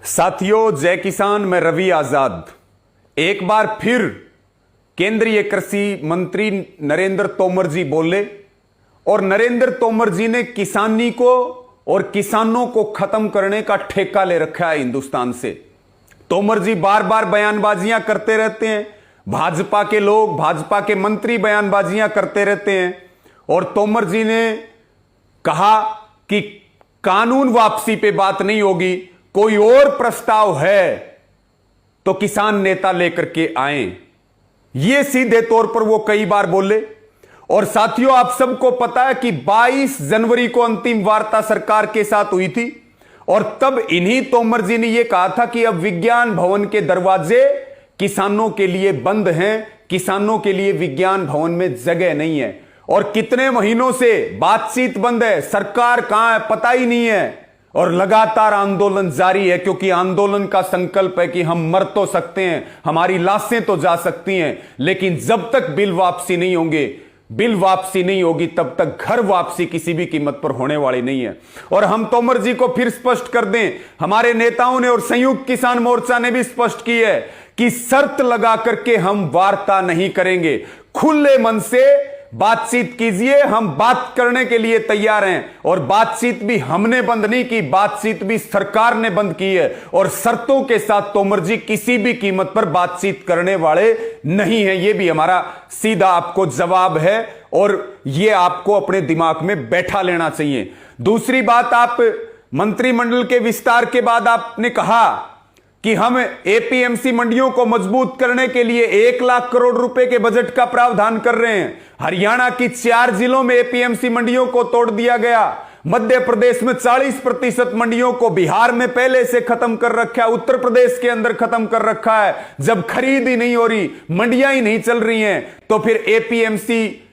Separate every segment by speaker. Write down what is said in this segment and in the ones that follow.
Speaker 1: साथियों, जय किसान। मैं रवि आजाद। एक बार फिर केंद्रीय कृषि मंत्री नरेंद्र तोमर जी बोले और नरेंद्र तोमर जी ने किसानी को और किसानों को खत्म करने का ठेका ले रखा है हिंदुस्तान से। तोमर जी बार बार बयानबाजियां करते रहते हैं, भाजपा के लोग, भाजपा के मंत्री बयानबाजियां करते रहते हैं और तोमर जी ने कहा कि कानून वापसी पे बात नहीं होगी, कोई और प्रस्ताव है तो किसान नेता लेकर के आए। यह सीधे तौर पर वो कई बार बोले। और साथियों, आप सबको पता है कि 22 जनवरी को अंतिम वार्ता सरकार के साथ हुई थी और तब इन्हीं तोमर जी ने यह कहा था कि अब विज्ञान भवन के दरवाजे किसानों के लिए बंद हैं, किसानों के लिए विज्ञान भवन में जगह नहीं है। और कितने महीनों से बातचीत बंद है, सरकार कहां है पता ही नहीं है और लगातार आंदोलन जारी है, क्योंकि आंदोलन का संकल्प है कि हम मर तो सकते हैं, हमारी लाशें तो जा सकती हैं, लेकिन जब तक बिल वापसी नहीं होंगे, बिल वापसी नहीं होगी, तब तक घर वापसी किसी भी कीमत पर होने वाली नहीं है। और हम तोमर जी को फिर स्पष्ट कर दें, हमारे नेताओं ने और संयुक्त किसान मोर्चा ने भी स्पष्ट की है कि शर्त लगा करके हम वार्ता नहीं करेंगे। खुले मन से बातचीत कीजिए, हम बात करने के लिए तैयार हैं। और बातचीत भी हमने बंद नहीं की, बातचीत भी सरकार ने बंद की है और शर्तों के साथ तोमर जी किसी भी कीमत पर बातचीत करने वाले नहीं है। यह भी हमारा सीधा आपको जवाब है और यह आपको अपने दिमाग में बैठा लेना चाहिए। दूसरी बात, आप मंत्रिमंडल के विस्तार के बाद आपने कहा कि हम एपीएमसी मंडियों को मजबूत करने के लिए 1 लाख करोड़ रुपए के बजट का प्रावधान कर रहे हैं। हरियाणा की 4 जिलों में एपीएमसी मंडियों को तोड़ दिया गया। मध्य प्रदेश में 40% मंडियों को बिहार में पहले से खत्म कर रखा है, उत्तर प्रदेश के अंदर खत्म कर रखा है। जब खरीद ही नहीं हो रही, मंडियां ही नहीं चल रही हैं, तो फिर एपीएमसी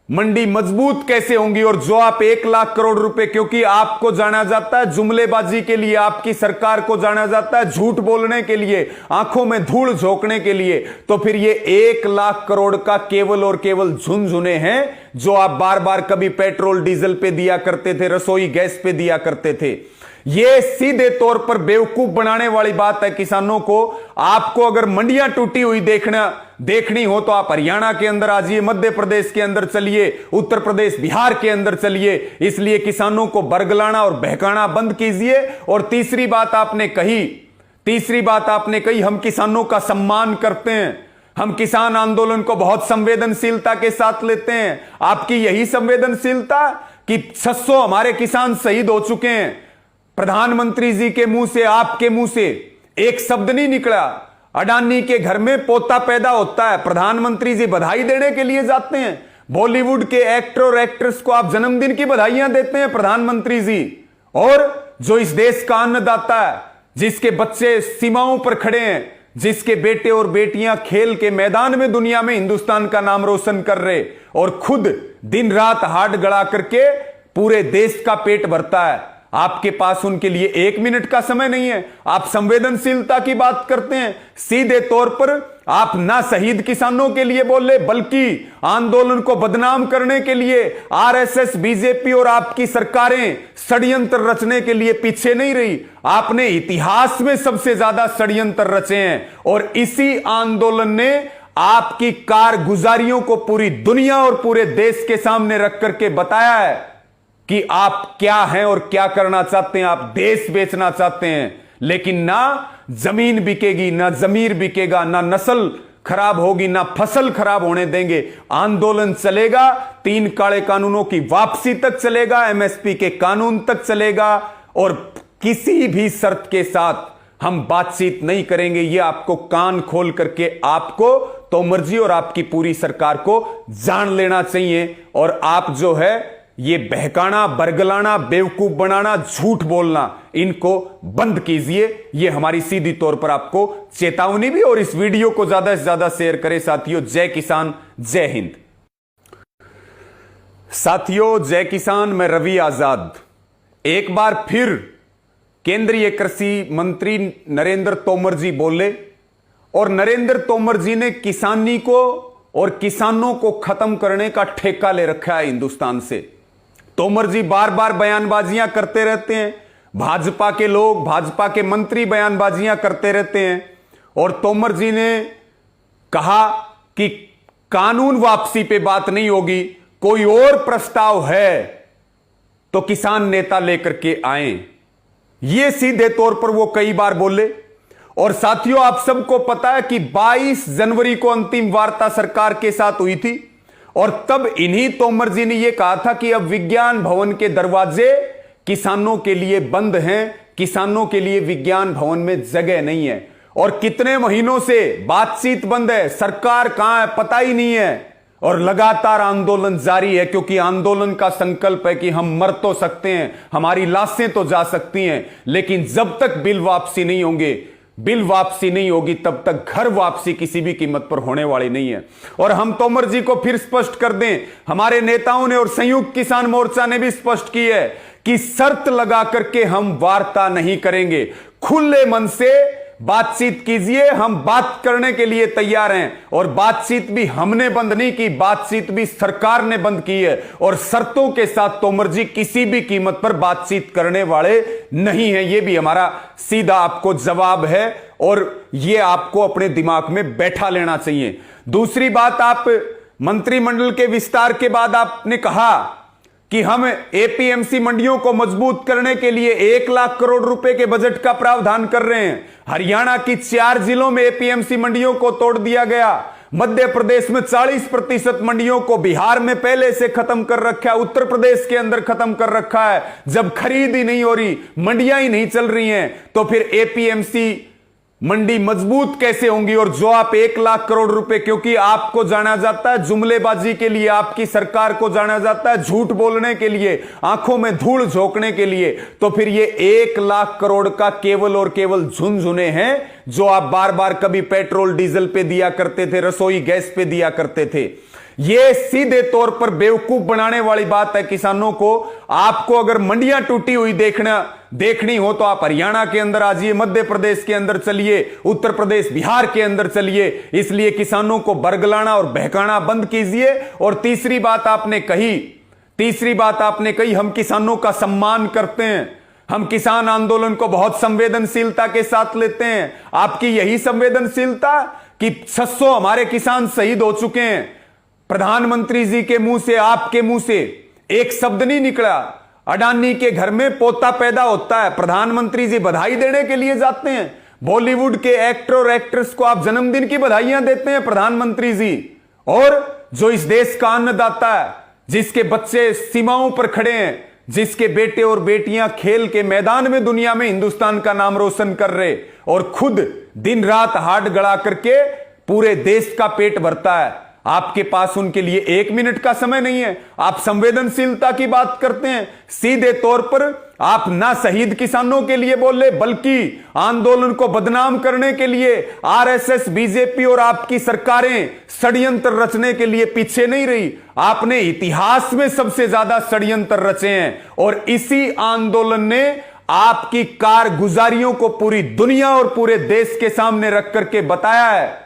Speaker 1: मंडी मजबूत कैसे होंगी? और जो आप 1 लाख करोड़ रुपए, क्योंकि आपको जाना जाता है जुमलेबाजी के लिए, आपकी सरकार को जाना जाता है झूठ बोलने के लिए, आंखों में धूल झोंकने के लिए, तो फिर ये 1 लाख करोड़ का केवल और केवल झुनझुने हैं जो आप बार बार कभी पेट्रोल डीजल पे दिया करते थे, रसोई गैस पे दिया करते थे। यह सीधे तौर पर बेवकूफ बनाने वाली बात है किसानों को। आपको अगर मंडियां टूटी हुई देखनी हो तो आप हरियाणा के अंदर आ जाइए, मध्य प्रदेश के अंदर चलिए, उत्तर प्रदेश बिहार के अंदर चलिए। इसलिए किसानों को बरगलाना और बहकाना बंद कीजिए। और तीसरी बात आपने कही, हम किसानों का सम्मान करते हैं, हम किसान आंदोलन को बहुत संवेदनशीलता के साथ लेते हैं। आपकी यही संवेदनशीलता कि 600 हमारे किसान शहीद हो चुके हैं। प्रधानमंत्री जी के मुंह से, आपके मुंह से एक शब्द नहीं निकला। अडानी के घर में पोता पैदा होता है, प्रधानमंत्री जी बधाई देने के लिए जाते हैं। बॉलीवुड के एक्टर और एक्ट्रेस को आप जन्मदिन की बधाइयां देते हैं प्रधानमंत्री जी। और जो इस देश का अन्नदाता है, जिसके बच्चे सीमाओं पर खड़े हैं, जिसके बेटे और बेटियां खेल के मैदान में दुनिया में हिंदुस्तान का नाम रोशन कर रहे और खुद दिन रात हाथ गड़ा करके पूरे देश का पेट भरता है, आपके पास उनके लिए 1 मिनट का समय नहीं है। आप संवेदनशीलता की बात करते हैं। सीधे तौर पर आप ना शहीद किसानों के लिए बोले, बल्कि आंदोलन को बदनाम करने के लिए आरएसएस, बीजेपी और आपकी सरकारें षड्यंत्र रचने के लिए पीछे नहीं रही। आपने इतिहास में सबसे ज्यादा षड्यंत्र रचे हैं और इसी आंदोलन ने आपकी कारगुजारियों को पूरी दुनिया और पूरे देश के सामने रख करके बताया है कि आप क्या हैं और क्या करना चाहते हैं। आप देश बेचना चाहते हैं, लेकिन ना जमीन बिकेगी, ना जमीर बिकेगा, ना नस्ल खराब होगी, ना फसल खराब होने देंगे। आंदोलन चलेगा, 3 काले कानूनों की वापसी तक चलेगा, एमएसपी के कानून तक चलेगा और किसी भी शर्त के साथ हम बातचीत नहीं करेंगे। यह आपको कान खोल करके आपको तोमर जी और आपकी पूरी सरकार को जान लेना चाहिए। और आप जो है ये बहकाना, बरगलाना, बेवकूफ बनाना, झूठ बोलना, इनको बंद कीजिए। ये हमारी सीधी तौर पर आपको चेतावनी भी। और इस वीडियो को ज्यादा से ज्यादा शेयर करें साथियों। जय किसान, जय हिंद। साथियों, जय किसान। मैं रवि आजाद। एक बार फिर केंद्रीय कृषि मंत्री नरेंद्र तोमर जी बोले और नरेंद्र तोमर जी ने किसानी को और किसानों को खत्म करने का ठेका ले रखा है हिंदुस्तान से। तोमर जी बार बार बयानबाजियां करते रहते हैं, भाजपा के लोग, भाजपा के मंत्री बयानबाजियां करते रहते हैं और तोमर जी ने कहा कि कानून वापसी पे बात नहीं होगी, कोई और प्रस्ताव है तो किसान नेता लेकर के आए। यह सीधे तौर पर वो कई बार बोले। और साथियों, आप सबको पता है कि 22 जनवरी को अंतिम वार्ता सरकार के साथ हुई थी और तब इन्हीं तोमर जी ने यह कहा था कि अब विज्ञान भवन के दरवाजे किसानों के लिए बंद हैं, किसानों के लिए विज्ञान भवन में जगह नहीं है। और कितने महीनों से बातचीत बंद है, सरकार कहां है पता ही नहीं है और लगातार आंदोलन जारी है, क्योंकि आंदोलन का संकल्प है कि हम मर तो सकते हैं, हमारी लाशें तो जा सकती हैं, लेकिन जब तक बिल वापसी नहीं होंगे, बिल वापसी नहीं होगी, तब तक घर वापसी किसी भी कीमत पर होने वाली नहीं है। और हम तोमर जी को फिर स्पष्ट कर दें, हमारे नेताओं ने और संयुक्त किसान मोर्चा ने भी स्पष्ट की है कि शर्त लगा करके हम वार्ता नहीं करेंगे। खुले मन से बातचीत कीजिए, हम बात करने के लिए तैयार हैं। और बातचीत भी हमने बंद नहीं की, बातचीत भी सरकार ने बंद की है और शर्तों के साथ तोमर जी किसी भी कीमत पर बातचीत करने वाले नहीं हैं। यह भी हमारा सीधा आपको जवाब है और यह आपको अपने दिमाग में बैठा लेना चाहिए। दूसरी बात, आप मंत्रिमंडल के विस्तार के बाद आपने कहा कि हम एपीएमसी मंडियों को मजबूत करने के लिए 1 लाख करोड़ रुपए के बजट का प्रावधान कर रहे हैं। हरियाणा की 4 जिलों में एपीएमसी मंडियों को तोड़ दिया गया। मध्य प्रदेश में 40% मंडियों को बिहार में पहले से खत्म कर रखा है, उत्तर प्रदेश के अंदर खत्म कर रखा है। जब खरीद ही नहीं हो रही, मंडियां ही नहीं चल रही हैं, तो फिर एपीएमसी मंडी मजबूत कैसे होंगी? और जो आप 1 लाख करोड़ रुपए, क्योंकि आपको जाना जाता है जुमलेबाजी के लिए, आपकी सरकार को जाना जाता है झूठ बोलने के लिए, आंखों में धूल झोंकने के लिए, तो फिर ये 1 लाख करोड़ का केवल और केवल झुनझुने हैं जो आप बार बार कभी पेट्रोल डीजल पे दिया करते थे, रसोई गैस पे दिया करते थे। यह सीधे तौर पर बेवकूफ बनाने वाली बात है किसानों को। आपको अगर मंडियां टूटी हुई देखनी हो तो आप हरियाणा के अंदर आ जाइए, मध्य प्रदेश के अंदर चलिए, उत्तर प्रदेश बिहार के अंदर चलिए। इसलिए किसानों को बरगलाना और बहकाना बंद कीजिए। और तीसरी बात आपने कही, हम किसानों का सम्मान करते हैं, हम किसान आंदोलन को बहुत संवेदनशीलता के साथ लेते हैं। आपकी यही संवेदनशीलता कि 600 हमारे किसान शहीद हो चुके हैं। प्रधानमंत्री जी के मुंह से, आपके मुंह से एक शब्द नहीं निकला। अडानी के घर में पोता पैदा होता है, प्रधानमंत्री जी बधाई देने के लिए जाते हैं। बॉलीवुड के एक्टर और एक्ट्रेस को आप जन्मदिन की बधाइयां देते हैं प्रधानमंत्री जी। और जो इस देश का अन्नदाता है, जिसके बच्चे सीमाओं पर खड़े हैं, जिसके बेटे और बेटियां खेल के मैदान में दुनिया में हिंदुस्तान का नाम रोशन कर रहे और खुद दिन रात हाथ गड़ा करके पूरे देश का पेट भरता है, आपके पास उनके लिए 1 मिनट का समय नहीं है। आप संवेदनशीलता की बात करते हैं। सीधे तौर पर आप ना शहीद किसानों के लिए बोले, बल्कि आंदोलन को बदनाम करने के लिए आरएसएस, बीजेपी और आपकी सरकारें षड्यंत्र रचने के लिए पीछे नहीं रही। आपने इतिहास में सबसे ज्यादा षड्यंत्र रचे हैं और इसी आंदोलन ने आपकी कारगुजारियों को पूरी दुनिया और पूरे देश के सामने रख करके बताया है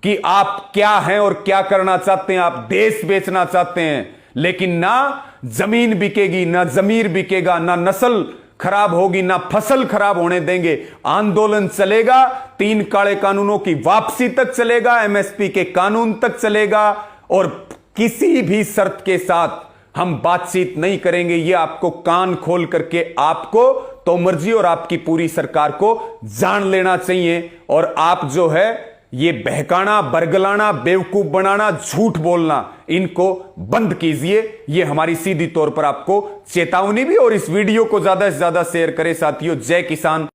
Speaker 1: कि आप क्या हैं और क्या करना चाहते हैं। आप देश बेचना चाहते हैं, लेकिन ना जमीन बिकेगी, ना जमीर बिकेगा, ना नस्ल खराब होगी, ना फसल खराब होने देंगे। आंदोलन चलेगा, 3 काले कानूनों की वापसी तक चलेगा, एमएसपी के कानून तक चलेगा और किसी भी शर्त के साथ हम बातचीत नहीं करेंगे। यह आपको कान खोल करके आपको तोमर जी और आपकी पूरी सरकार को जान लेना चाहिए। और आप जो है ये बहकाना, बरगलाना, बेवकूफ बनाना, झूठ बोलना, इनको बंद कीजिए। ये हमारी सीधी तौर पर आपको चेतावनी भी। और इस वीडियो को ज्यादा से ज्यादा शेयर करें साथियों। जय किसान।